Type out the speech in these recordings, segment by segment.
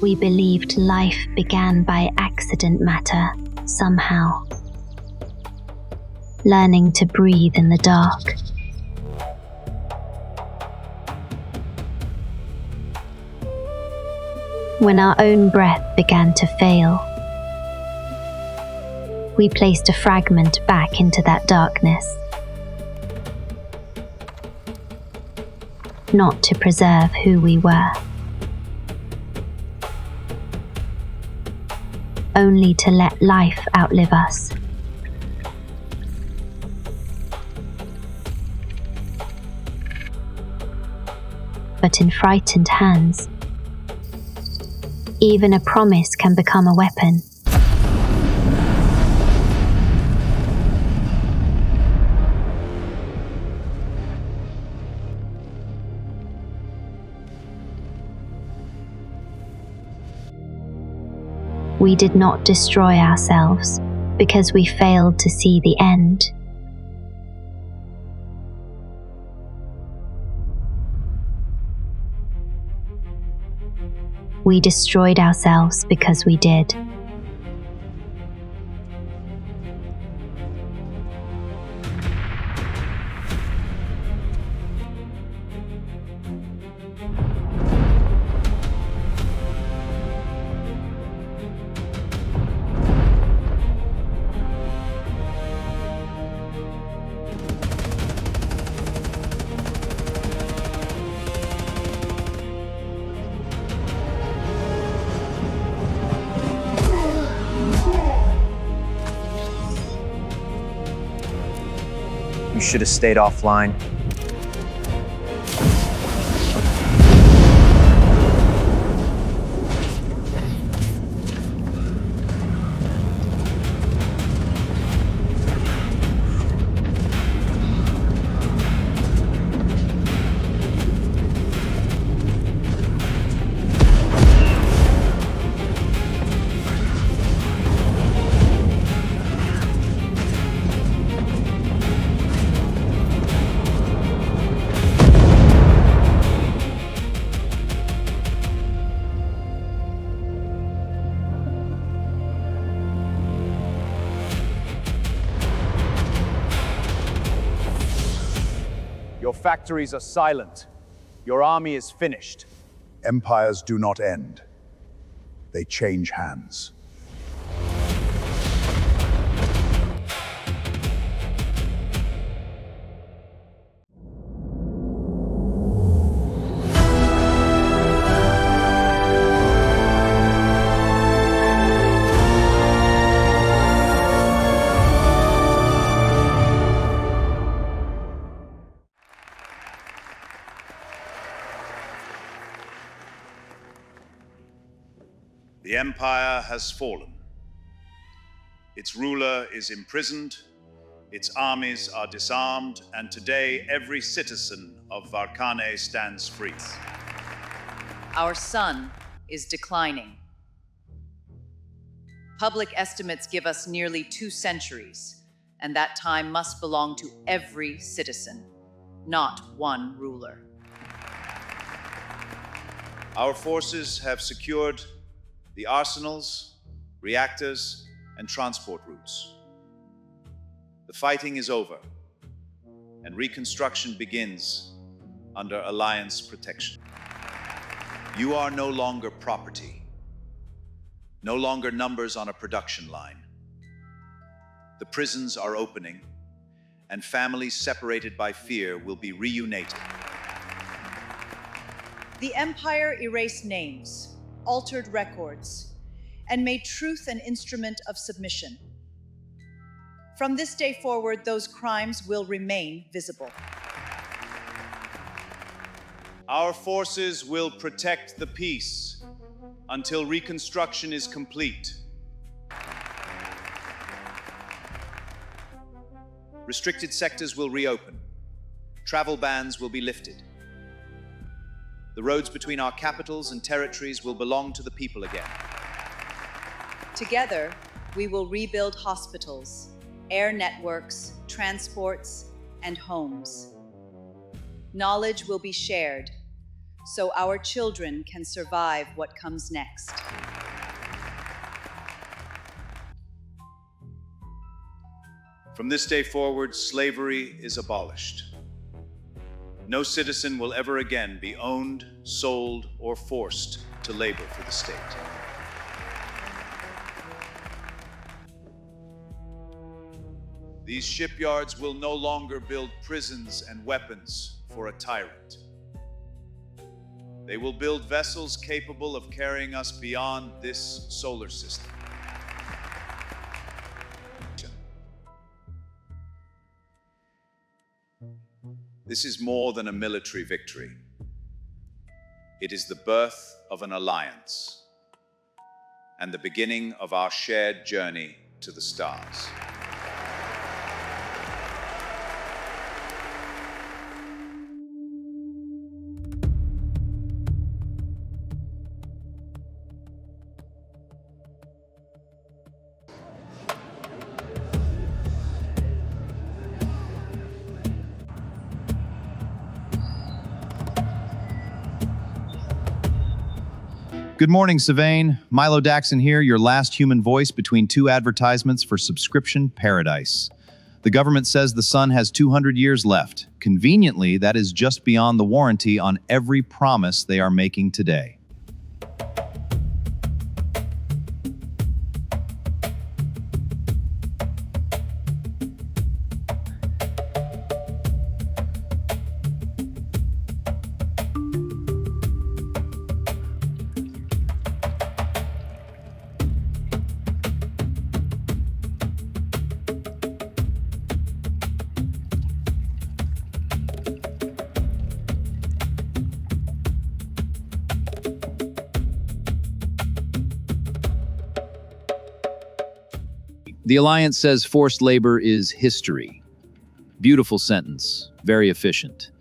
We believed life began by accident matter, somehow. Learning to breathe in the dark. When our own breath began to fail, we placed a fragment back into that darkness. Not to preserve who we were, only to let life outlive us. But in frightened hands, even a promise can become a weapon. We did not destroy ourselves because we failed to see the end. We destroyed ourselves because we did. You should have stayed offline. Your factories are silent. Your army is finished. Empires do not end. They change hands. The empire has fallen. Its ruler is imprisoned, its armies are disarmed, and today every citizen of Varkane stands free. Our sun is declining. Public estimates give us nearly 2 centuries, and that time must belong to every citizen, not one ruler. Our forces have secured the arsenals, reactors, and transport routes. The fighting is over, and reconstruction begins under Alliance protection. You are no longer property, no longer numbers on a production line. The prisons are opening, and families separated by fear will be reunited. The Empire erased names, altered records, and made truth an instrument of submission. From this day forward, those crimes will remain visible. Our forces will protect the peace until reconstruction is complete. Restricted sectors will reopen. Travel bans will be lifted. The roads between our capitals and territories will belong to the people again. Together, we will rebuild hospitals, air networks, transports, and homes. Knowledge will be shared so our children can survive what comes next. From this day forward, slavery is abolished. No citizen will ever again be owned, sold, or forced to labor for the state. These shipyards will no longer build prisons and weapons for a tyrant. They will build vessels capable of carrying us beyond this solar system. This is more than a military victory. It is the birth of an alliance and the beginning of our shared journey to the stars. Good morning, Sylvain. Milo Daxon here, your last human voice between two advertisements for subscription paradise. The government says the sun has 200 years left. Conveniently, that is just beyond the warranty on every promise they are making today. The Alliance says forced labor is history. Beautiful sentence, very efficient.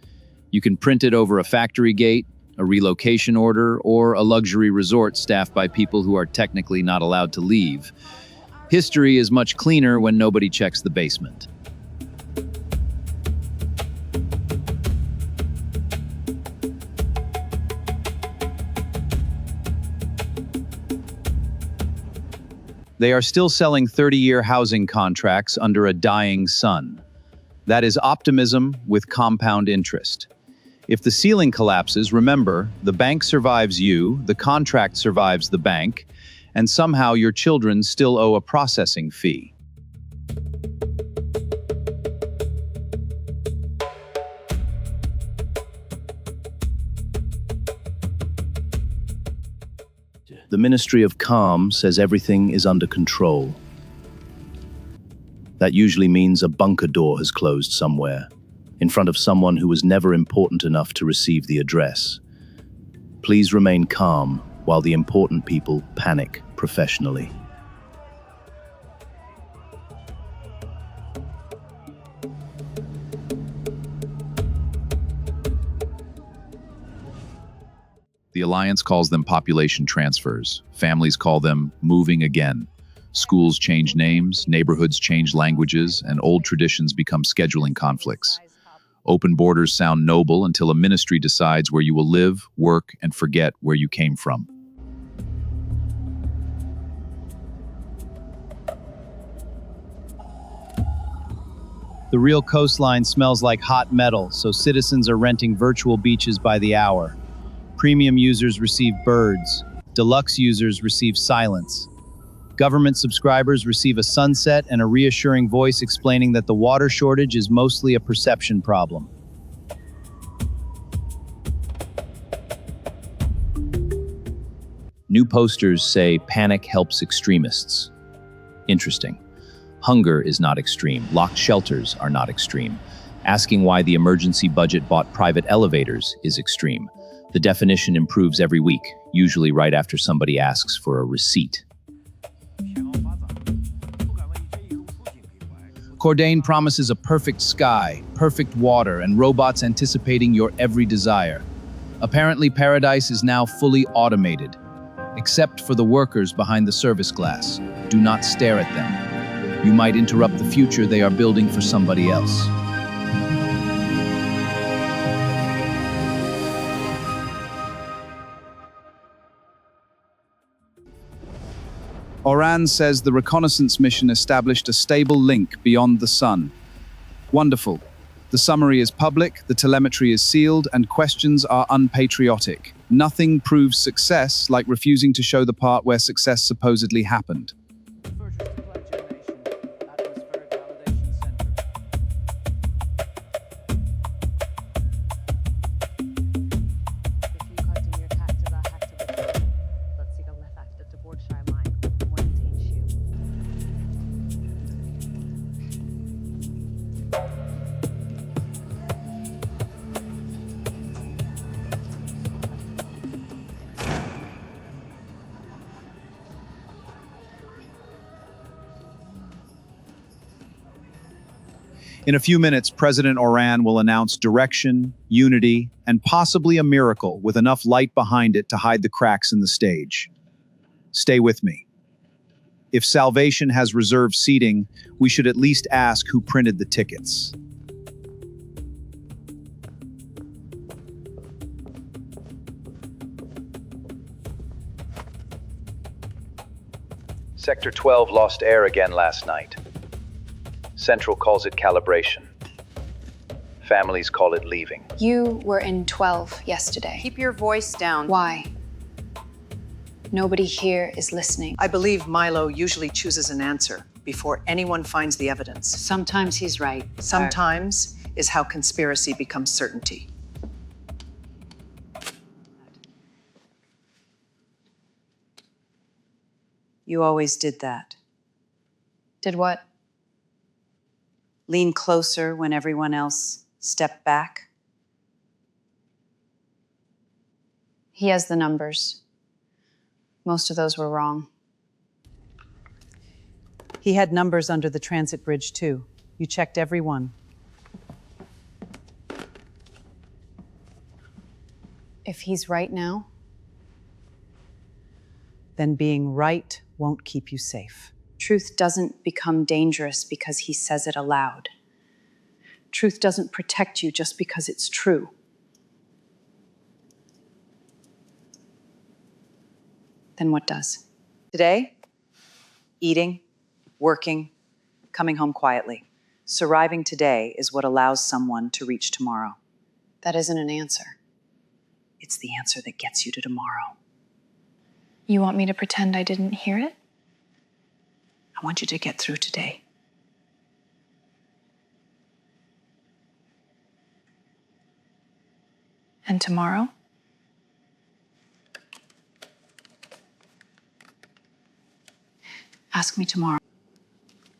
You can print it over a factory gate, a relocation order, or a luxury resort staffed by people who are technically not allowed to leave. History is much cleaner when nobody checks the basement. They are still selling 30-year housing contracts under a dying sun. That is optimism with compound interest. If the ceiling collapses, remember, the bank survives you, the contract survives the bank, and somehow your children still owe a processing fee. The Ministry of Calm says everything is under control. That usually means a bunker door has closed somewhere, in front of someone who was never important enough to receive the address. Please remain calm while the important people panic professionally. The Alliance calls them population transfers. Families call them moving again. Schools change names, neighborhoods change languages, and old traditions become scheduling conflicts. Open borders sound noble until a ministry decides where you will live, work, and forget where you came from. The real coastline smells like hot metal, so citizens are renting virtual beaches by the hour. Premium users receive birds. Deluxe users receive silence. Government subscribers receive a sunset and a reassuring voice explaining that the water shortage is mostly a perception problem. New posters say panic helps extremists. Interesting. Hunger is not extreme. Locked shelters are not extreme. Asking why the emergency budget bought private elevators is extreme. The definition improves every week, usually right after somebody asks for a receipt. Cordain promises a perfect sky, perfect water, and robots anticipating your every desire. Apparently, paradise is now fully automated, except for the workers behind the service glass. Do not stare at them. You might interrupt the future they are building for somebody else. Oran says the reconnaissance mission established a stable link beyond the sun. Wonderful. The summary is public, the telemetry is sealed, and questions are unpatriotic. Nothing proves success like refusing to show the part where success supposedly happened. In a few minutes, President Oran will announce direction, unity, and possibly a miracle with enough light behind it to hide the cracks in the stage. Stay with me. If salvation has reserved seating, we should at least ask who printed the tickets. Sector 12 lost air again last night. Central calls it calibration. Families call it leaving. You were in 12 yesterday. Keep your voice down. Why? Nobody here is listening. I believe Milo usually chooses an answer before anyone finds the evidence. Sometimes he's right. Sometimes is how conspiracy becomes certainty. You always did that. Did what? Lean closer when everyone else stepped back. He has the numbers. Most of those were wrong. He had numbers under the transit bridge, too. You checked every one. If he's right now, then being right won't keep you safe. truth doesn't become dangerous because he says it aloud. Truth doesn't protect you just because it's true. Then what does? Today, eating, working, coming home quietly. Surviving today is what allows someone to reach tomorrow. That isn't an answer. It's the answer that gets you to tomorrow. You want me to pretend I didn't hear it? I want you to get through today. And tomorrow? Ask me tomorrow.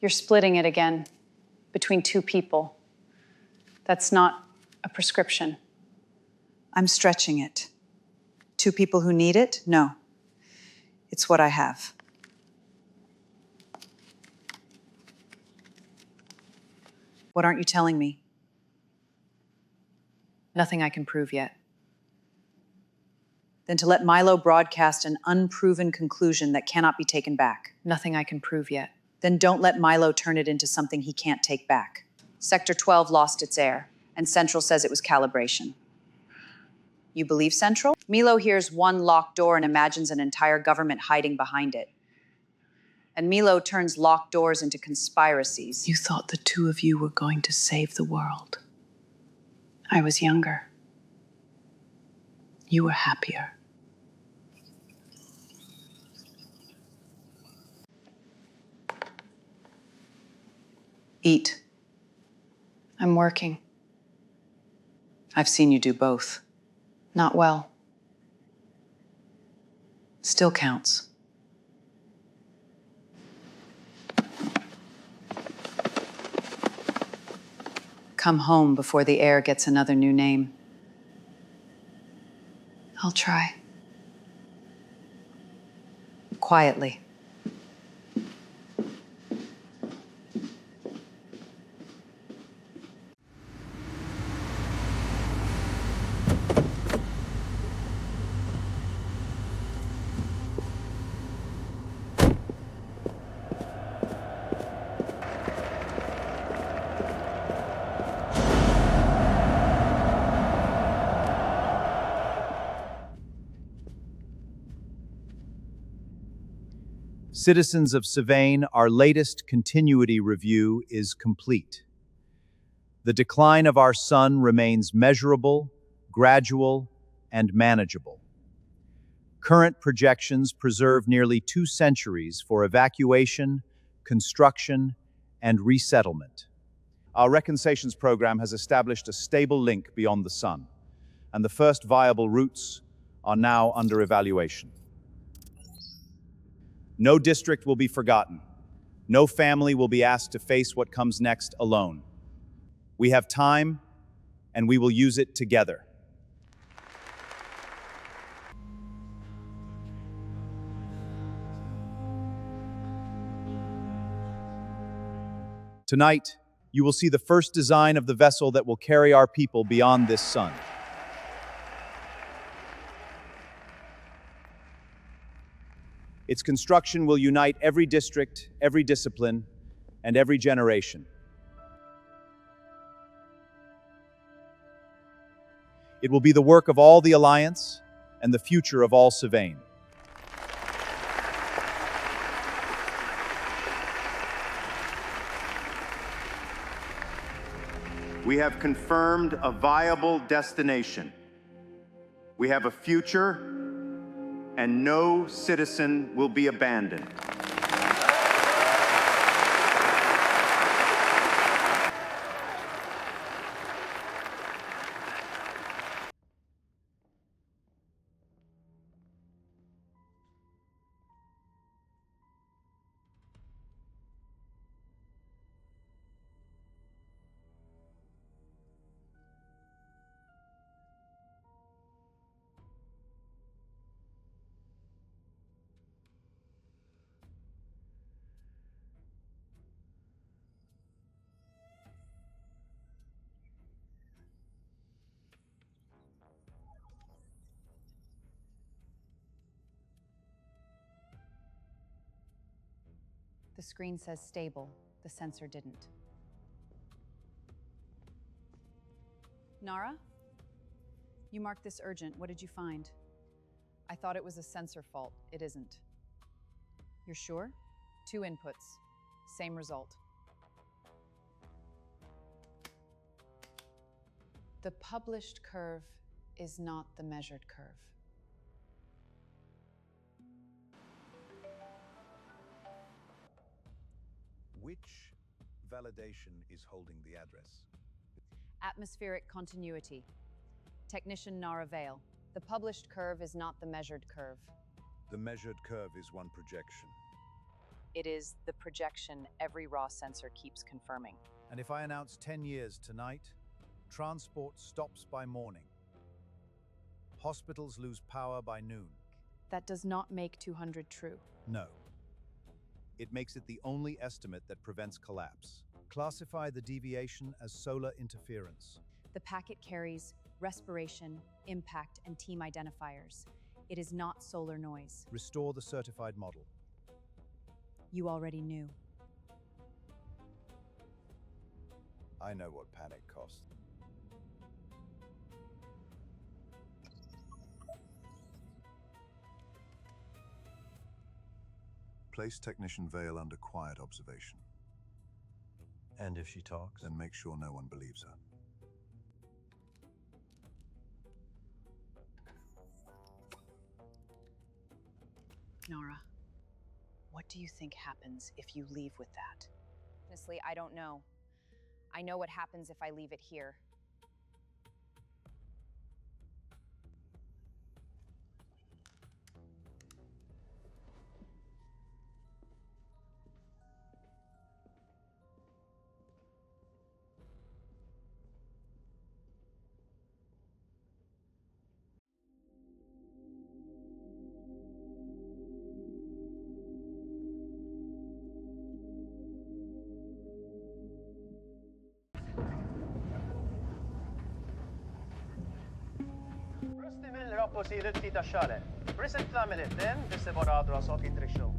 You're splitting it again between two people. That's not a prescription. I'm stretching it. Two people who need it? No. It's what I have. What aren't you telling me? Nothing I can prove yet. Then to let Milo broadcast an unproven conclusion that cannot be taken back. Nothing I can prove yet. Then don't let Milo turn it into something he can't take back. Sector 12 lost its air, and Central says it was calibration. You believe Central? Milo hears one locked door and imagines an entire government hiding behind it. And Milo turns locked doors into conspiracies. You thought the two of you were going to save the world. I was younger. You were happier. Eat. I'm working. I've seen you do both. Not well. Still counts. Come home before the air gets another new name. I'll try. Quietly. Citizens of Sylvain, our latest continuity review is complete. The decline of our sun remains measurable, gradual, and manageable. Current projections preserve nearly 2 centuries for evacuation, construction, and resettlement. Our reconstruction program has established a stable link beyond the sun, and the first viable routes are now under evaluation. No district will be forgotten. No family will be asked to face what comes next alone. We have time, and we will use it together. Tonight, you will see the first design of the vessel that will carry our people beyond this sun. Its construction will unite every district, every discipline, and every generation. It will be the work of all the Alliance and the future of all Sylvain. We have confirmed a viable destination. We have a future, and no citizen will be abandoned. The screen says stable. The sensor didn't. Nara? You marked this urgent. What did you find? I thought it was a sensor fault. It isn't. You're sure? 2 inputs. Same result. The published curve is not the measured curve. Which validation is holding the address? Atmospheric continuity. Technician Nara Vale. The published curve is not the measured curve. The measured curve is one projection. It is the projection every raw sensor keeps confirming. And if I announce 10 years tonight, transport stops by morning. Hospitals lose power by noon. That does not make 200 true. No. It makes it the only estimate that prevents collapse. Classify the deviation as solar interference. The packet carries respiration, impact, and team identifiers. It is not solar noise. Restore the certified model. You already knew. I know what panic costs. Place Technician Vale under quiet observation. And if she talks? Then make sure no one believes her. Nara, what do you think happens if you leave with that? Honestly, I don't know. I know what happens if I leave it here. Posible fita shale. Present laminate, then this about address of interaction.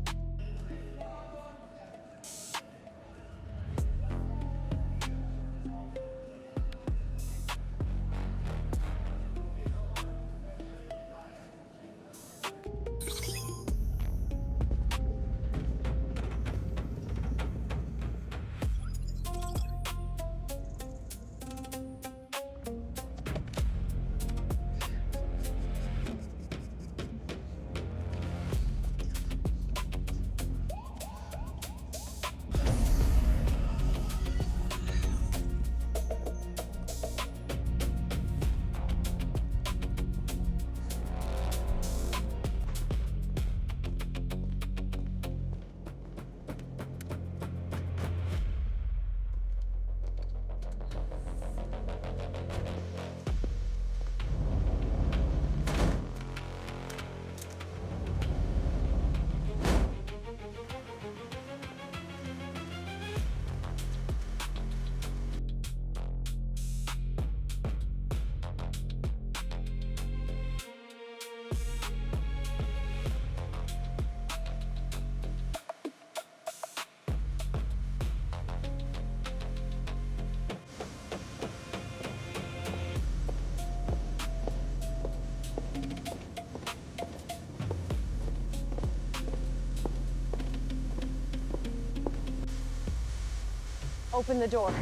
Open the door.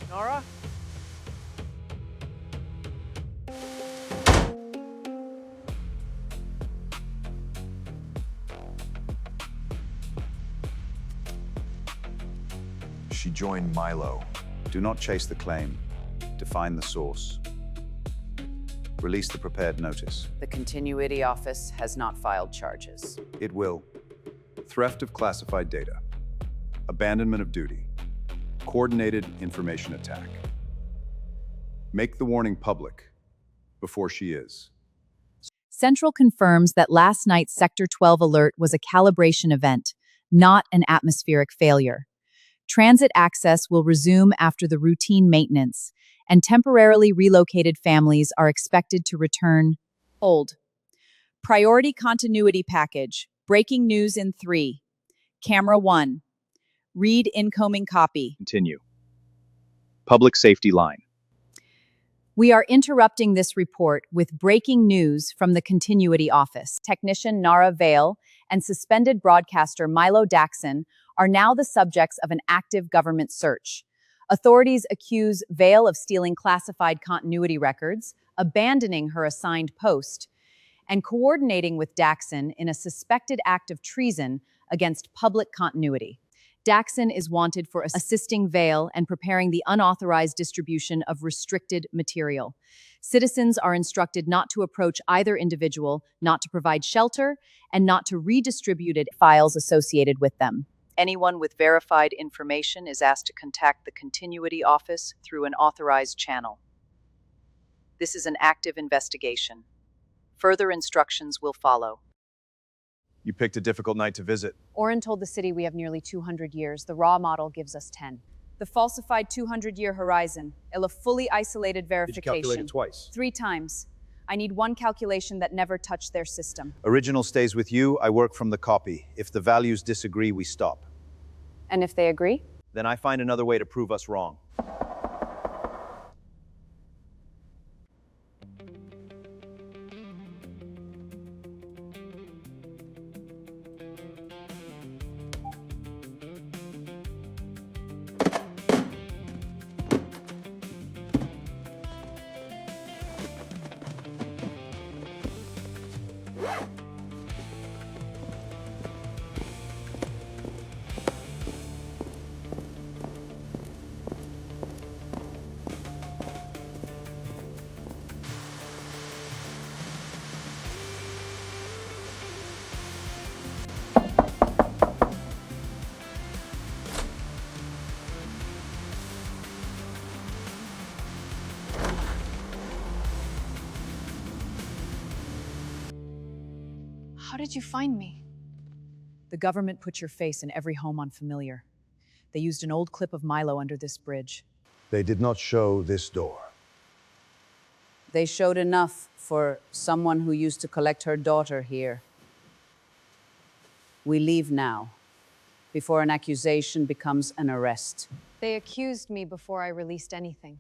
Nora? She joined Milo. Do not chase the claim. Define the source. Release the prepared notice. The Continuity Office has not filed charges. It will. Theft of classified data. Abandonment of duty. Coordinated information attack. Make the warning public before she is. Central confirms that last night's Sector 12 alert was a calibration event, not an atmospheric failure. Transit access will resume after the routine maintenance, and temporarily relocated families are expected to return. Hold. Priority continuity package. Breaking news in 3. Camera 1. Read incoming copy. Continue. Public safety line. We are interrupting this report with breaking news from the Continuity Office. Technician Nara Vale and suspended broadcaster Milo Daxon are now the subjects of an active government search. Authorities accuse Vale of stealing classified continuity records, abandoning her assigned post, and coordinating with Daxon in a suspected act of treason against public continuity. Daxon is wanted for assisting Vale and preparing the unauthorized distribution of restricted material. Citizens are instructed not to approach either individual, not to provide shelter, and not to redistribute files associated with them. Anyone with verified information is asked to contact the Continuity Office through an authorized channel. This is an active investigation. Further instructions will follow. You picked a difficult night to visit. Oren told the city we have nearly 200 years. The raw model gives us 10. The falsified 200-year horizon, a fully isolated verification. Did you calculate it twice? 3 times. I need one calculation that never touched their system. Original stays with you. I work from the copy. If the values disagree, we stop. And if they agree? Then I find another way to prove us wrong. How did you find me? The government put your face in every home on Familiar. They used an old clip of Milo under this bridge. They did not show this door. They showed enough for someone who used to collect her daughter here. We leave now, before an accusation becomes an arrest. They accused me before I released anything.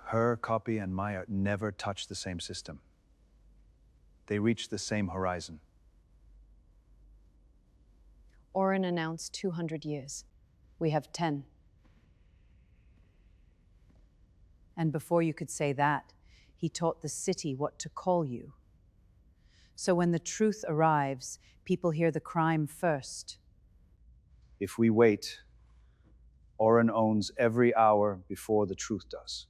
Her copy and Maya never touched the same system. They reached the same horizon. Oren announced 200 years. We have 10. And before you could say that, he taught the city what to call you. So when the truth arrives, people hear the crime first. If we wait, Oren owns every hour before the truth does.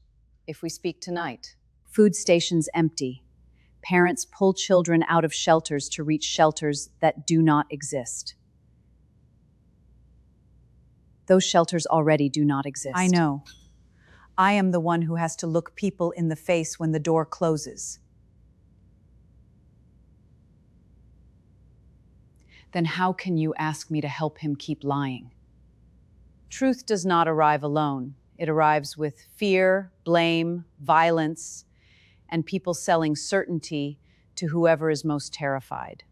If we speak tonight. Food stations empty. Parents pull children out of shelters to reach shelters that do not exist. Those shelters already do not exist. I know. I am the one who has to look people in the face when the door closes. Then how can you ask me to help him keep lying? Truth does not arrive alone. It arrives with fear, blame, violence, and people selling certainty to whoever is most terrified.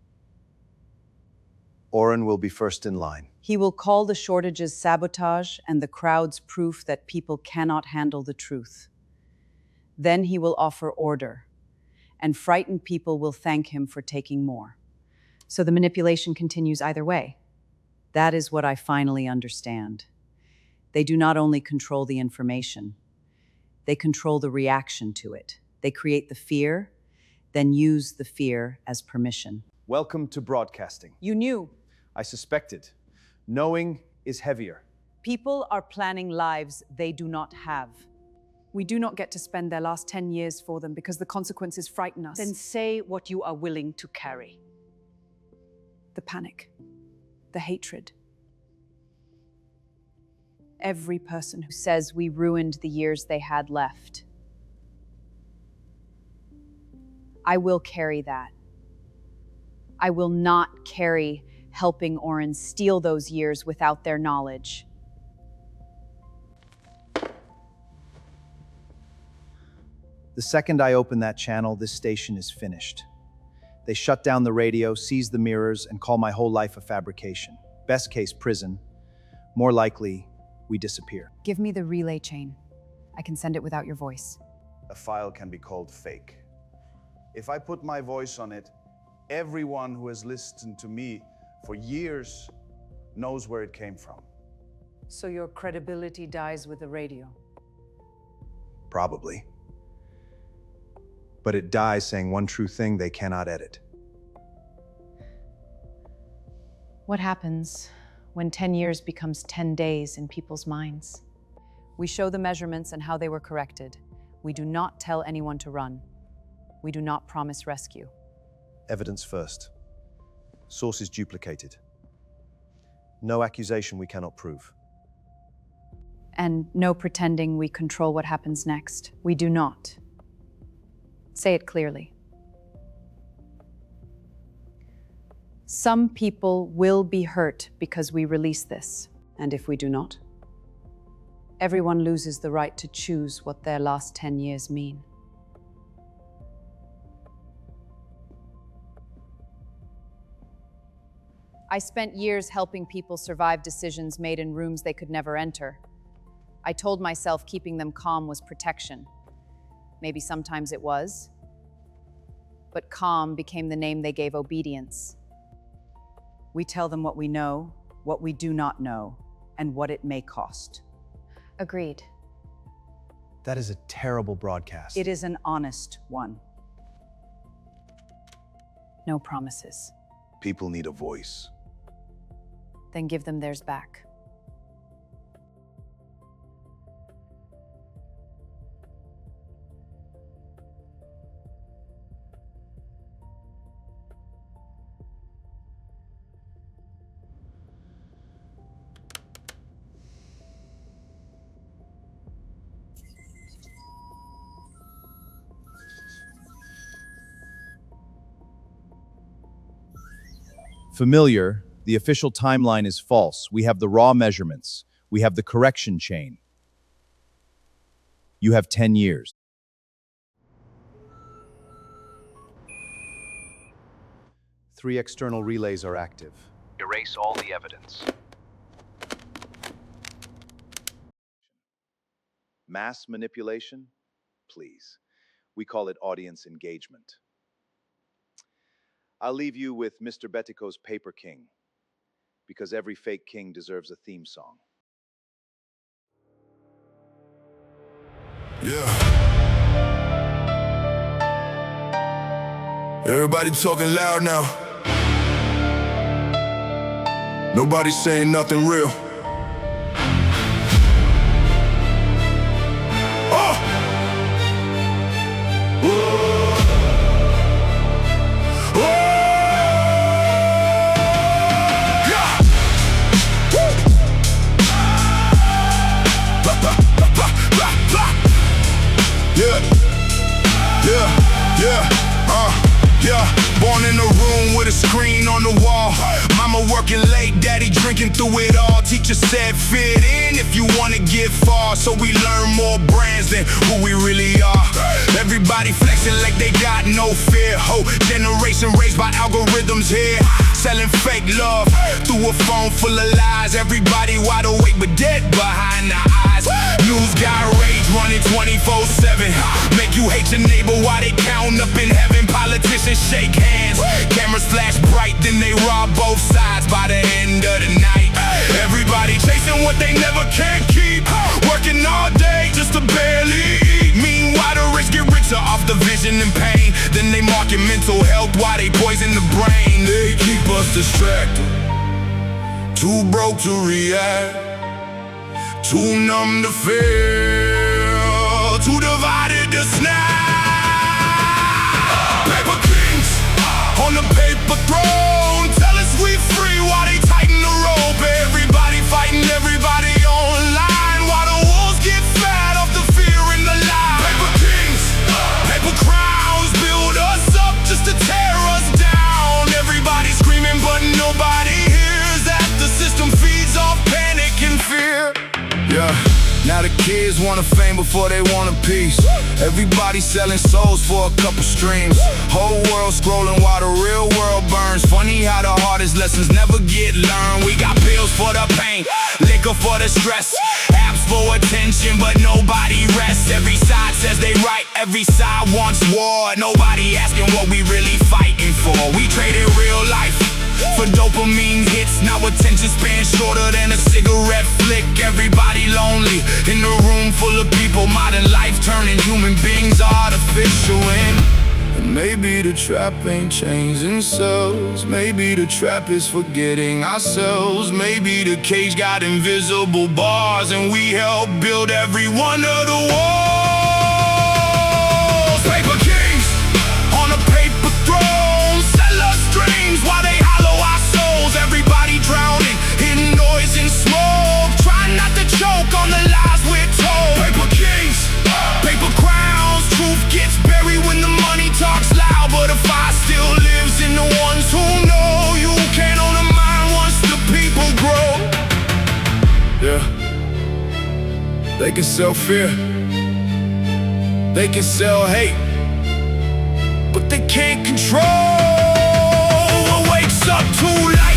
Oren will be first in line. He will call the shortages sabotage and the crowds proof that people cannot handle the truth. Then he will offer order, and frightened people will thank him for taking more. So the manipulation continues either way. That is what I finally understand. They do not only control the information, they control the reaction to it. They create the fear, then use the fear as permission. Welcome to broadcasting. You knew. I suspected. Knowing is heavier. People are planning lives they do not have. We do not get to spend their last 10 years for them because the consequences frighten us. Then say what you are willing to carry. The panic, the hatred. Every person who Says we ruined the years they had left. I will carry that. I will not carry helping Oren steal those years without their knowledge. The second I open that channel, this station is finished. They shut down the radio, seize the mirrors, and call my whole life a fabrication. Best case, prison. More likely, we disappear. Give me the relay chain. I can send it without your voice. A file can be called fake. If I put my voice on it, everyone who has listened to me for years knows where it came from. So your credibility dies with the radio? Probably. But it dies saying one true thing they cannot edit. What happens when 10 years becomes 10 days in people's minds? We show the measurements and how they were corrected. We do not tell anyone to run. We do not promise rescue. Evidence first. Sources duplicated. No accusation we cannot prove. And no pretending we control what happens next. We do not. Say it clearly. Some people will be hurt because we release this. And if we do not? Everyone loses the right to choose what their last 10 years mean. I spent years helping people survive decisions made in rooms they could never enter. I told myself keeping them calm was protection. Maybe sometimes it was. But calm became the name they gave obedience. We tell them what we know, what we do not know, and what it may cost. Agreed. That is a terrible broadcast. It is an honest one. No promises. People need a voice. Then give them theirs back. Familiar, the official timeline is false. We have the raw measurements. We have the correction chain. You have 10 years. Three external relays are active. Erase all the evidence. Mass manipulation? Please. We call it audience engagement. I'll leave you with Mr. Betico's Paper King, because every fake king deserves a theme song. Yeah. Everybody talking loud now. Nobody's saying nothing real. Born in a room with a screen on the wall. Mama working late, daddy drinking through it all. Teacher said fit in if you wanna get far. So we learn more brands than who we really are. Everybody flexing like they got no fear. Whole generation raised by algorithms here. Selling fake love through a phone full of lies. Everybody wide awake but dead behind the eyes. News got rage running 24/7. Make you hate your neighbor while they count up in heaven. Politicians shake hands. Cameras flash bright, then they rob both sides by the end of the night. chasing what they never can keep. Working all day just to barely eat. Meanwhile, the rich get richer off the vision and pain. Then they market mental health while they poison the brain. They keep us distracted, too broke to react, too numb to feel, too divided to snap. Paper kings on the paper throne tell us we free while they tighten the rope. Everybody fighting everybody online while the wolves get fat off the fear and the lie. Paper kings, paper crowns build us up just to tear us down. Everybody screaming but nobody hears that the system feeds off panic and fear. Yeah. Now the kids want a fame before they want a piece. Everybody selling souls for a couple streams. Whole world scrolling while the real world burns. Funny how the hardest lessons never get learned. We got pills for the pain, liquor for the stress, apps for attention, but nobody rests. Every side says they right, every side wants war. Nobody asking what we really fighting for. We traded real life for dopamine hits. Now attention span shorter than a cigarette flick. Everybody lonely in a room full of people. Modern life turning human beings artificial. And maybe the trap ain't changing cells. Maybe the trap is forgetting ourselves. Maybe the cage got invisible bars and we help build every one of the walls. Paper kings on a paper throne sell us dreams while they hollow our souls. Everybody drowning in noise and smoke, trying not to choke on the lies we're told. Paper kings, paper crowns, truth gets buried when the money talks loud. But the fire still lives in the ones who know. You can't own a mind once the people grow. Yeah. They can sell fear, they can sell hate, but they can't control what wakes up too late.